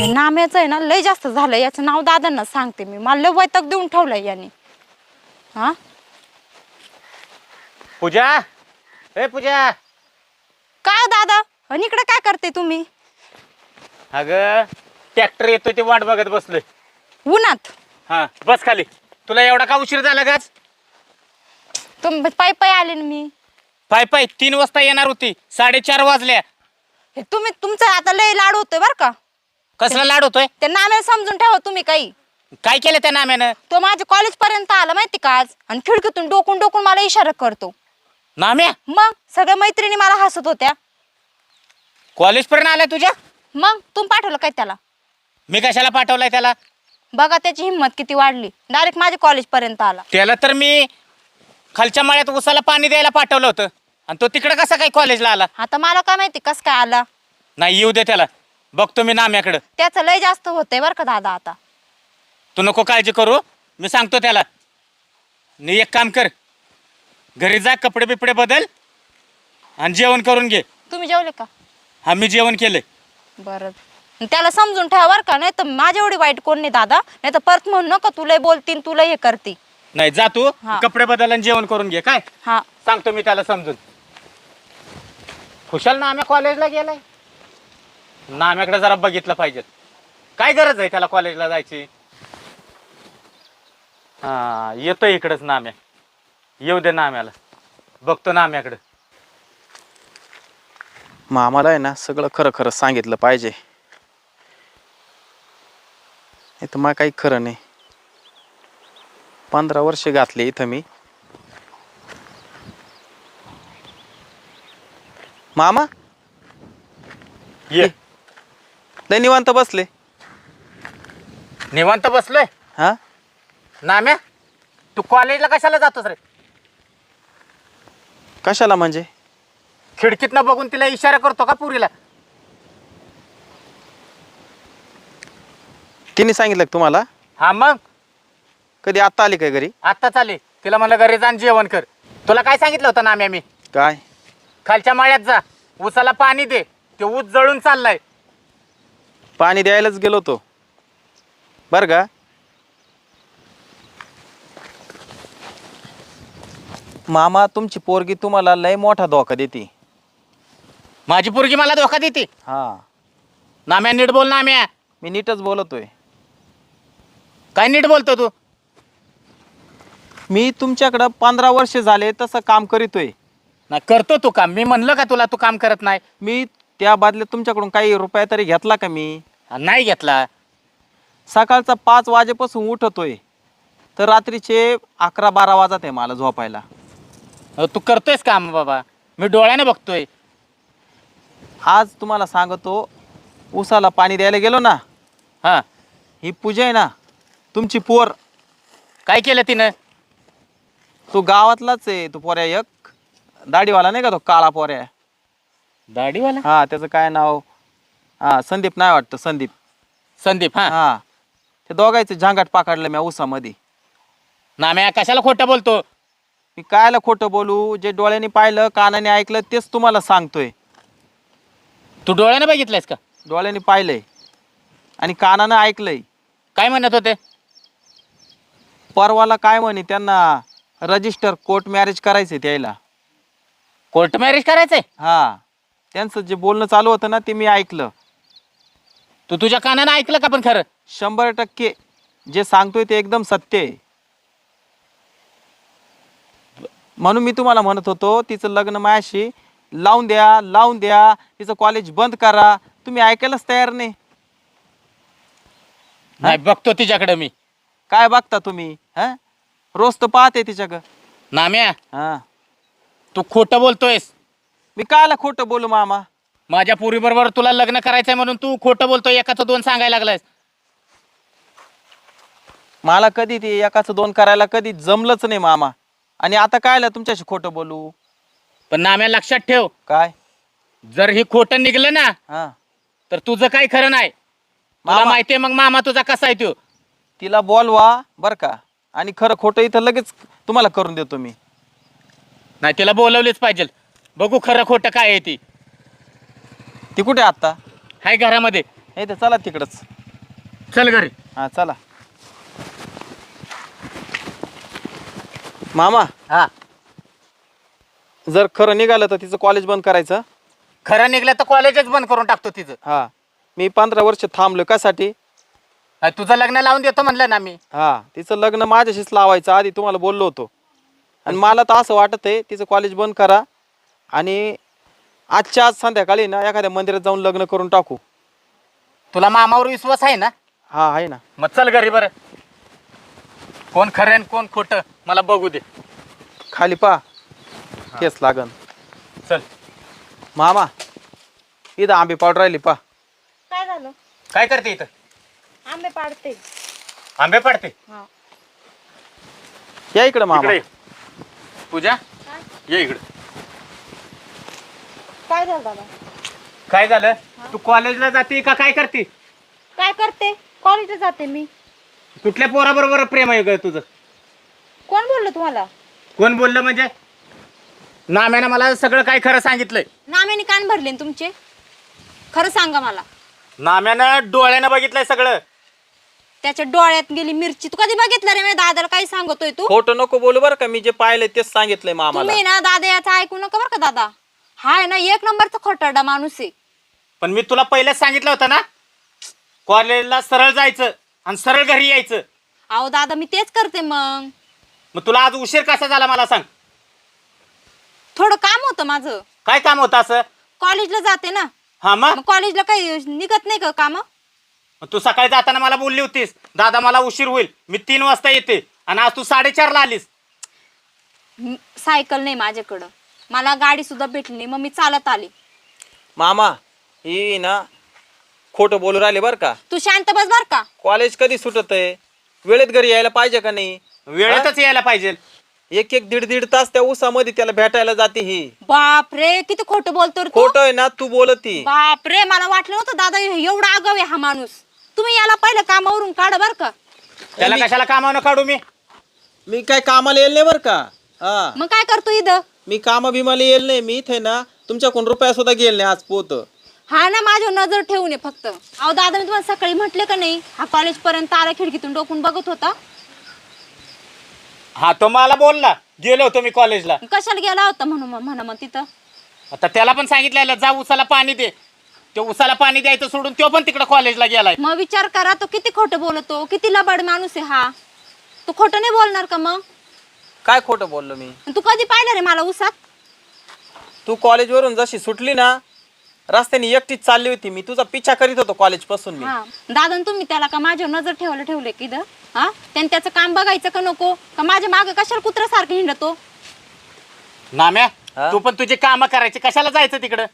नाम्याचं आहे ना लय जास्त झालं, याचं नाव दादांना सांगते मी, मला लय वैताग देऊन ठेवलंय याने. हा पूजा, ए पूजा. काय दादा, आणि इकडे काय करते तुम्ही? अगं ट्रॅक्टर येतोय ते वाट बघत बसलोय. उन्हात? हा बस खाली. तुला एवढा का उशीर झाला गाच? तुम्ही पायी पायी आले ना मी. पाय पाय 3 वाजता येणार होती, 4:30 वाजल्या. हे तुम्ही तुमचं आता लय लाड होतोय बर का. कसला लाड होतोय? ते नाम्याला समजून ठेवा तुम्ही. काही काय केलं त्या नाम्यानं? तो माझ्या कॉलेज पर्यंत आला माहिती का आज, आणि खिडकीतून डोकून डोकून मला इशारा करतो. नाम्या मग सगळ्या मैत्रिणी मला हसत होत्या. कॉलेज पर्यंत आलाय तुझ्या? मग तुम्ही पाठवलं काय त्याला? मी कशाला पाठवलाय त्याला? बघा त्याची हिंमत किती वाढली, डायरेक्ट माझ्या कॉलेज पर्यंत आला. त्याला तर मी खालच्या माळ्यात उसाला पाणी द्यायला पाठवलं होतं, आणि तो तिकडे कसा काय कॉलेजला आला? आता मला काय माहिती कस काय आला. नाही येऊ दे त्याला, बघतो मी नाम्याकडं. त्याचं लय जास्त होतंय बर का दादा. आता तू नको काळजी करू, मी सांगतो त्याला. नी एक काम कर, घरी जा, कपडे बिपडे बदल आणि जेवण करून घे. तुम्ही जेवले का? हा मी जेवण केलंय. बरं, त्याला समजून ठेवा बर का, नाही तर माझ्या एवढी वाईट कोण नाही दादा. नाही तर परत म्हणू नका तुला बोलतीन तुला हे करते. नाही जा तू, हा. कपडे बदल आणि जेवण करून घे. काय हा सांगतो मी त्याला समजून. खुशाल नाम्या कॉलेजला गेलाय. नाम्याकडे जरा बघितलं पाहिजे. काय गरज आहे त्याला कॉलेजला जायची? हा येतोय इकडंच नाम्या. येऊ दे नाम्याला, बघतो नाम्याकडे. मामाला आहे ना सगळं खरं खरं सांगितलं पाहिजे, नाही तर मग काही खरं नाही. 15 वर्ष घातले इथं मी. मामा ये. लय निवांत बसले. निवांत बसलोय. हा नाम्या तू कॉलेजला कशाला जातोस रे? कशाला म्हणजे? खिडकीतनं बघून तिला इशारा करतो का पुरीला? तिने सांगितलं का तुम्हाला? हा मग कधी आत्ता आली काय घरी? आत्ता चाले. तिला म्हणलं घरी जाऊन जेवण कर. तुला काय सांगितलं होतं नाम्या मी? काय? खालच्या माळ्यात जा, ऊसाला पाणी दे. ते ऊस जळून चाललाय. पाणी द्यायलाच गेलो तो बर का. मामा तुमची पोरगी तुम्हाला लय मोठा धोका देते. माझी पोरगी मला धोका देते? हा नाम्या नीट बोल. नाम्या मी नीटच बोलतोय. काय नीट बोलतो तू? मी तुमच्याकडं 15 वर्ष झाले तसं काम करीतोय. ना करतो तू काम. मी म्हणलं का तुला तू काम करत नाही? मी त्या बदल्यात तुमच्याकडून काही रुपया तरी घेतला का मी? नाही घेतला. सकाळचा 5 वाजेपासून उठतोय तर रात्रीचे 11-12 वाजत आहे मला झोपायला. तू करतोयस काम बाबा, मी डोळ्याने बघतोय. आज तुम्हाला सांगतो, उसाला पाणी द्यायला गेलो ना, हा ही पूजा आहे ना तुमची पोर. काय केलं तिनं? तो गावातलाच आहे. तो पोऱ्या एक दाढीवाला नाही का, तो काळा पोऱ्या. दाढीवाला? हा त्याचं काय नाव? हा संदीप नाही वाटतं, संदीप. संदीप. हा हा ते दोघायचं झांगाट पाकडलं मी उसामध्ये. नाम्या कशाला खोटं बोलतो? मी कायला खोटं बोलू? जे डोळ्यांनी पाहिलं कानाने ऐकलं तेच तुम्हाला सांगतोय. तू डोळ्याने बघितलंयस का? डोळ्यांनी पाहिलंय आणि कानानं ऐकलंय. काय म्हणत होते? परवाला काय म्हणे त्यांना रजिस्टर कोर्ट मॅरेज करायचंय त्याला. कोर्ट मॅरेज करायचंय? हा त्यांचं जे बोलणं चालू होतं ना ते मी ऐकलं. तू तुझ्या कानानं ऐकलं का पण खरं? 100% जे सांगतोय ते एकदम सत्य आहे. म्हणून मी तुम्हाला म्हणत होतो तिचं लग्न माझ्याशी लावून द्या, लावून द्या, तिचं कॉलेज बंद करा. तुम्ही ऐकायलाच तयार नाही. नाही बघतो तिच्याकडे मी. काय बघता तुम्ही? हा रोज तर पाहते तिच्याकडं. नाम्या हा तू खोटं बोलतोयस. मी कायला खोटं बोलू मामा? माझ्या पुरी बरोबर तुला लग्न करायचंय म्हणून तू खोटं बोलतोय. एकाचं 2 सांगायला लागलायस. मला कधी ते एकाचं 2 करायला कधी जमलंच नाही मामा. आणि आता कायला तुमच्याशी खोटं बोलू? पण नाम्या लक्षात ठेव, काय? जर ही खोटं निघलं ना हा तर तुझं काही खरं नाही. मला मामा माहितीये मग मामा तुझा कसा आहे तो. तिला बोलवा बर का, आणि खरं खोटं इथं लगेच तुम्हाला करून देतो मी. नाही तिला बोलवलीच पाहिजे. बघू खरं खोटं काय आहे ती. ती कुठे आता? हाय घरामध्ये. नाही तर चला तिकडच. चल घरी. हा चला. मामा हा, जर खरं निघालं तर तिचं कॉलेज बंद करायचं. खरं निघलं तर कॉलेजच बंद करून टाकतो तिचं. हा, मी 15 वर्ष थांबलो कशासाठी. तुझं लग्न लावून देतो म्हणलं ना मी. हा, तिचं लग्न माझ्याशीच लावायचं आधी तुम्हाला बोललो होतो. आणि मला तर असं वाटत आहे तिचं कॉलेज बंद करा आणि आजच्या आज संध्याकाळी ना एखाद्या मंदिरात जाऊन लग्न करून टाकू. तुला मामावर विश्वास आहे ना? हा आहे ना. मग चल घरी बरं. कोण खरं आणि कोण खोटं मला बघू दे. खाली पा केस लागन. चल. मामा इथं आंबे पावडर राहिली पा. काय झालं? काय करते इथं? आंबे पाडते. आंबे पाडते. या इकडं मामा. इकडे ये. पूजा ये इकडे. काय झालं दादा? काय झालं? तू कॉलेजला जाते का काय करते? काय करते? कॉलेजला जाते मी. कुठल्या पोराबरोबर प्रेम आहे ग तुझं? कोण बोललं तुम्हाला? कोण बोललं म्हणजे? नाम्यानं मला सगळं काय खरं सांगितलंय. नाम्याने कान भरले ना तुमचे? खरं सांगा मला. नाम्यानं डोळ्यानं बघितलंय सगळं. त्याच्या डोळ्यात गेली मिरची. तू कधी बघितलं रे? मी दादाला काही सांगतोय तू? खोटं नको बोलू बरं का. मी जे पाहिलंय तेच सांगितलंय मामाला. तुम्ही ना दादा याचं ऐकू नका बरं का दादा. हा आहे ना एक नंबरचा खोटारडा माणूस आहे. पण मी तुला पहिलेच सांगितलं होतं ना, कॉलेजला सरळ जायचं आणि सरळ घरी यायचं. अहो दादा मी तेच करते मग. मग तुला आज उशीर कसा झाला मला सांग. थोडं काम होतं माझं. काय काम होतं असं? कॉलेजला जाते ना. हा मग कॉलेजला काही निघत नाही का काम? तू सकाळी जाताना मला बोलली होतीस दादा मला उशीर होईल, मी 3 वाजता येते, आणि आज तू 4:30ला आलीस. सायकल नाही माझ्याकडं. मला गाडी सुद्धा भेटली नाही. मग मी चालत आली. मामा ही ना खोटं बोलू राहिले बरं का. तू शांत बस बर का. कॉलेज कधी सुटत आहे. वेळेत घरी यायला पाहिजे का नाही. वेळेतच यायला पाहिजे. एक दीड तास त्या उसामध्ये त्याला भेटायला जाते ही. बाप रे किती खोटं बोलतो रे तू. खोटं आहे ना तू बोलती. बाप रे मला वाटलं नव्हतं दादा एवढा आगाव आहे हा माणूस. तुम्ही याला पहिलं कामावरून काढा बर का. त्याला कशाला कामावून काढू मी? मी काय कामाला येईल नाही बरं का. हा, मग काय करतो इथं? मी कामा बिमाला येईल नाही. मी इथे ना तुमच्याकडून रुपया सुद्धा गेल नाही आज पोत. हा ना माझ्यावर नजर ठेवून ये फक्त. अहो दादा मी तुम्हाला सकाळी म्हटले का नाही हा कॉलेज पर्यंत आला खिडकीतून डोकून बघत होता. हा तो मला बोलला गेलो होतो मी कॉलेजला. कशाला गेला होता म्हणा मग तिथं. आता त्याला पण सांगितलेलं जा उसाला पाणी दे. तो उसाला पाणी द्यायचं सोडून तो पण तिकडे कॉलेजला गेलाय. मग विचार करा तो किती खोटं बोलतो. किती लबाड माणूस आहे हा. तू खोटं नाही बोलणार का मग? काय खोटं बोललो मी. तू कधी पाहिलं रे मला उसात? तू कॉलेजवरून जशी सुटली ना रस्त्याने एकटीच चालली होती. मी तुझा पिछा करीत होतो कॉलेज पासून. मी हा दादा तुम्ही त्याला का माझ्यावर नजर ठेवले की इथं? हा त्याने त्याचं काम बघायचं का नको का माझ्या मागे कशाला कुत्र्यासारखं हिंडतो? नाम्या हा? तू पण तुझी कामं करायची, कशाला जायचं तिकडं?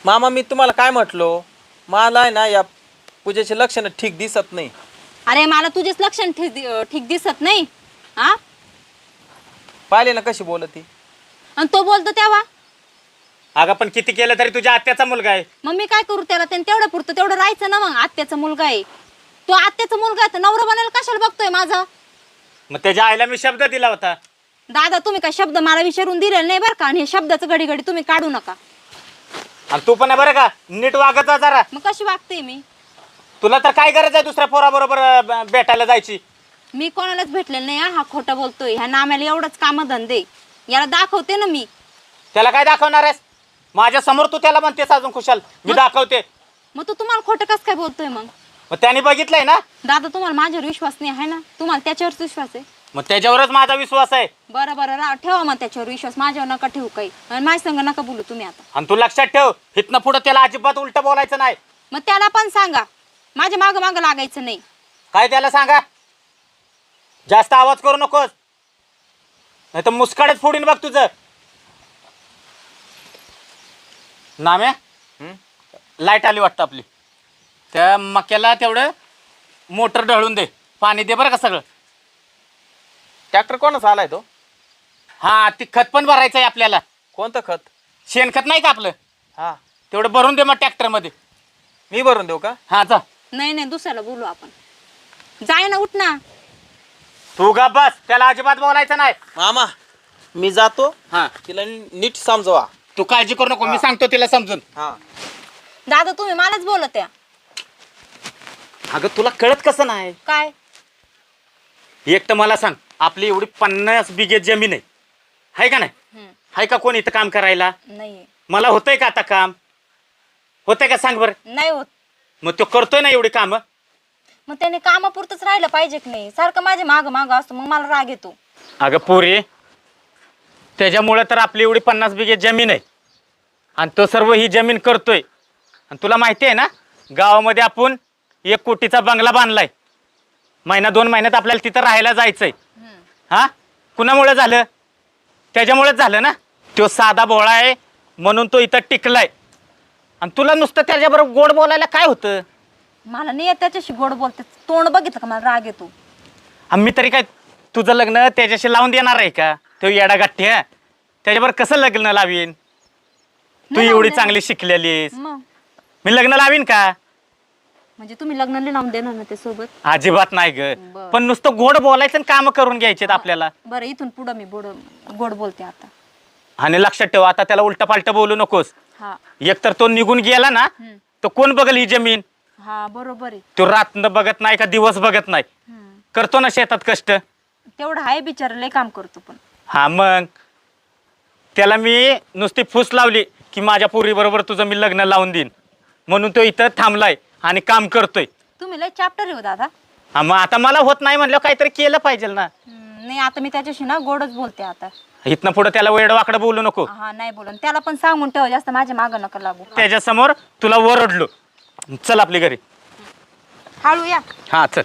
मामा मी तुम्हाला काय म्हटलो. मला आहे ना या पूजेचे लक्षण ठीक दिसत नाही. अरे मला तुझेच लक्षण ठीक दिसत नाही. हा पाहिले ना कशी बोलती. आणि तो बोलतो तेव्हा अगं पण किती केलं तरी तुझ्या आत्याचा मुलगा आहे. मग मी काय करू त्याला? त्याने तेवढं पुरतं तेवढं राहायचं ना. मग आत्याचा मुलगा आहे तो. आत्याचा मुलगा आहे तर नवरा बनायला कशाला बघतोय माझा? मग त्याच्या आईला मी शब्द दिला होता. दादा तुम्ही काय शब्द मला विचारून दिलेले नाही बरं का. आणि हे शब्दाचं घडी घडी तुम्ही काढू नका. आणि तू पण आहे बरं का नीट वागत जा जरा. मग कशी वागते मी? तुला तर काय गरज आहे दुसऱ्या पोराबरोबर भेटायला जायची? मी कोणालाच भेटलेलं नाही. हा खोटं बोलतोय. ह्या नाम्याला एवढंच काम धंदे. याला दाखवते ना मी. त्याला काय दाखवणार आहेस? माझ्या समोर तू त्याला म्हणतेस अजून खुशाल मी दाखवते. मग तू तुम्हाला खोटं कसं काय बोलतोय मग? मग त्याने बघितलंय ना. दादा तुम्हाला माझ्यावर विश्वास नाही आहे ना? तुम्हाला त्याच्यावरच विश्वास आहे? मग त्याच्यावरच माझा विश्वास आहे. बरं ठेवा मग त्याच्यावर विश्वास. माझ्यावर नका ठेवू काही. आणि माझ्या संग नका बोलू तुम्ही आता. आणि तू लक्षात ठेव इथनं पुढं त्याला अजिबात उलट बोलायचं नाही. मग त्याला पण सांगा माझ्या मागं लागायचं नाही. काय त्याला सांगा? जास्त आवाज करू नकोस नाही तर मुस्काडच फोडीन बघ तुझं. नाम्या लाईट आली वाटतं आपली. त्या मक्याला तेवढं मोटर ढळून दे, पाणी दे बरं का सगळं. ट्रॅक्टर कोणाचा आलाय तो? हा ती खत पण भरायचं आहे आपल्याला. कोणतं खत? शेणखत नाही का आपलं? हा तेवढं भरून दे मग ट्रॅक्टर मध्ये. मी भरून देऊ का? हा जा. नाही दुसऱ्याला बोलू आपण. जाय ना उठ ना. तू गा बस, त्याला अजिबात बोलायचं नाही. मामा मी जातो. हा तिला नीट समजवा. तू काळजी करू नको, मी सांगतो तिला समजून. हा दादा तुम्ही मलाच बोलत आहे. अगं तुला कळत कसं नाही? काय? एक तर मला सांग, आपली एवढी 50 बिघे जमीन आहे का नाही? हम्म, आहे का कोण इथं काम करायला? नाहीये. मला होतंय का आता काम? होतंय का सांग बरं? नाही होत. मग तो करतोय ना एवढी कामं. मग त्याने कामापुरतच राहिलं पाहिजे की नाही? सारखं माझे माग माग असतो, मग मला राग येतो. अगं पोरी, त्याच्यामुळे तर आपली एवढी 50 बिघे जमीन आहे आणि तो सर्व ही जमीन करतोय. आणि तुला माहिती आहे ना, गावामध्ये आपण 1 कोटीचा बंगला बांधलाय. महिना 2 महिन्यात आपल्याला तिथं राहायला जायचंय. हा, कुणामुळे झालं? त्याच्यामुळेच झालं ना. तो साधा भोळा आहे म्हणून तो इथं टिकलाय. आणि तुला नुसतं त्याच्याबरोबर गोड बोलायला काय होतं? मला नाही येत त्याच्याशी गोड बोलते. तोंड बघितलं का मला राग येतो. आम्ही तरी काय तुझं लग्न त्याच्याशी लावून देणार आहे का? तो येडा गाठी आहे, त्याच्याबरोबर कसं लग्न लावीन? तू नाही एवढी लावून चांगली शिकलेलीस, मग मी लग्न लावीन का? म्हणजे तुम्ही लग्नाला लावून देणार ना ते सोबत? अजिबात नाही ग. बरं. पण नुसतं गोड बोलायचं आणि काम करून घ्यायचे आपल्याला. बरं, इथून पुढं मी गोड बोलते आता. आणि लक्षात ठेव, आता त्याला उलट पालट बोलू नकोस. हा. एकतर तो निघून गेला ना, तर कोण बघल ही जमीन? हा, बरोबर आहे. तो रात्र बघत नाही का दिवस बघत नाही? करतो ना शेतात कष्ट. तेवढं आहे बिचारा, लय काम करतो पण. हा, मग त्याला मी नुसती फूस लावली की माझ्या पोरी बरोबर तुझं मी लग्न लावून देईन, म्हणून तो इथं थांबलाय आणि काम करतोय. तुम्ही लय चॅप्टर आहे हो दादा. हा, मग आता मला होत नाही म्हणलं काहीतरी केलं पाहिजे ना. नाही, आता मी त्याच्याशी ना गोडच बोलते आता. इथनं पुढे त्याला वेड वाकडं बोलू नको. हा, नाही बोलून त्याला पण सांगून ठेव, जास्त माझ्या मागं नका लागू. त्याच्यासमोर तुला ओरडलो. चल आपली घरी. हळू या. हा चल.